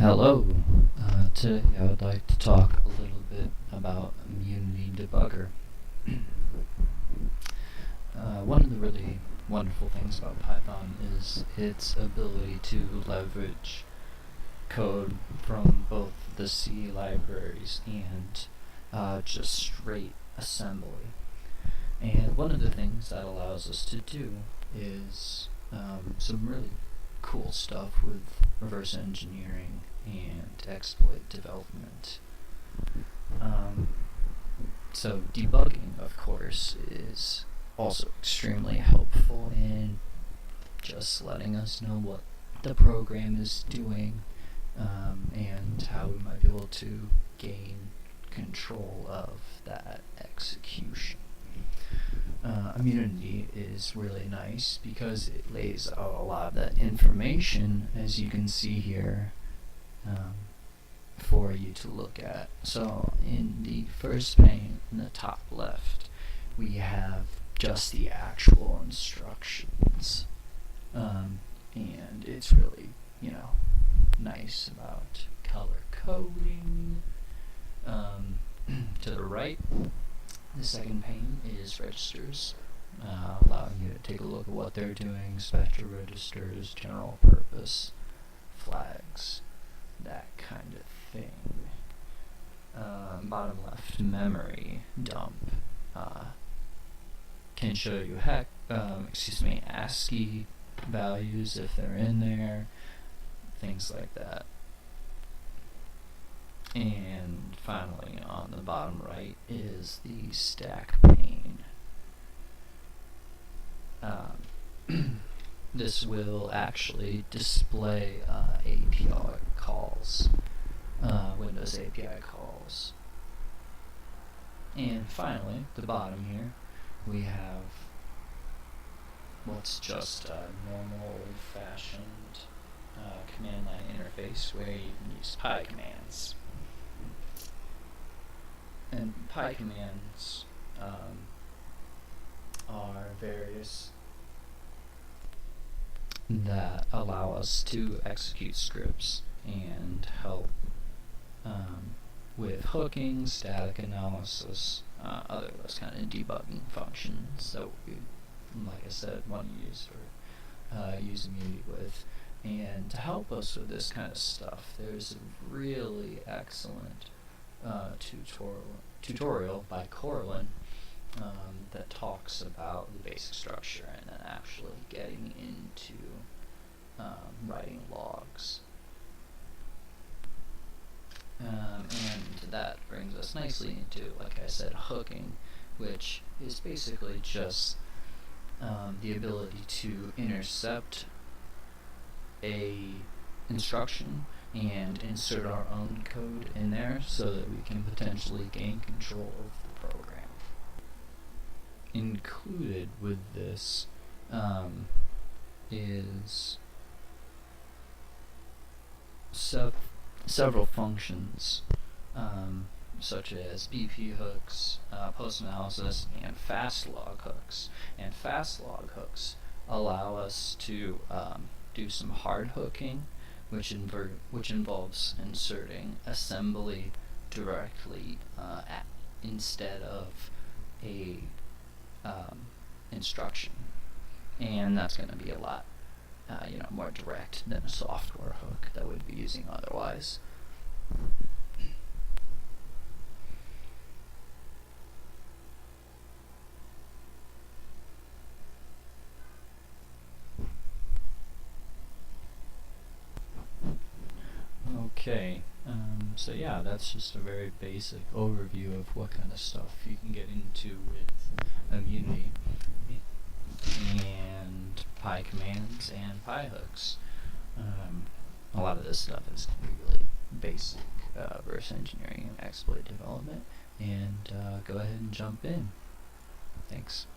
Hello. Today I would like to talk a little bit about Immunity Debugger. One of the really wonderful things about Python is its ability to leverage code from both the C libraries and just straight assembly. And one of the things that allows us to do is some really cool stuff with reverse engineering and exploit development. So debugging, of course, is also extremely helpful in just letting us know what the program is doing and how we might be able to gain control of that execution. Immunity is really nice because it lays out a lot of that information, as you can see here, for you to look at. So in the first pane in the top left, we have just the actual instructions, and it's really, nice about color coding. To the right, the second pane is registers, allowing you to take a look at what they're doing, special registers, general purpose, flags, that kind of thing. Bottom left, memory dump, can show you ASCII values if they're in there, things like that. And finally, on the bottom right is the stack pane. This will actually display API calls, Windows API calls. And finally, the bottom here, we have what's just a normal old-fashioned command line interface where you can use py commands. And py commands are various that allow us to execute scripts and help with hooking, static analysis, other those kind of debugging functions that we, like I said, want to use or use Immunity with. And to help us with this kind of stuff, there's a really excellent tutorial by Corlin that talks about the basic structure and then actually getting into writing logs. And that brings us nicely into, like I said, hooking, which is basically just the ability to intercept a instruction and insert our own code in there so that we can potentially gain control of the program. Included with this is several functions such as BP hooks, post-analysis, and fast log hooks. And fast log hooks allow us to do some hard hooking, which involves inserting assembly directly instead of a instruction, and that's going to be a lot more direct than a software hook that we'd be using otherwise. Okay, so yeah, that's just a very basic overview of what kind of stuff you can get into with Immunity and py commands and py hooks. A lot of this stuff is really basic reverse engineering and exploit development, and go ahead and jump in. Thanks.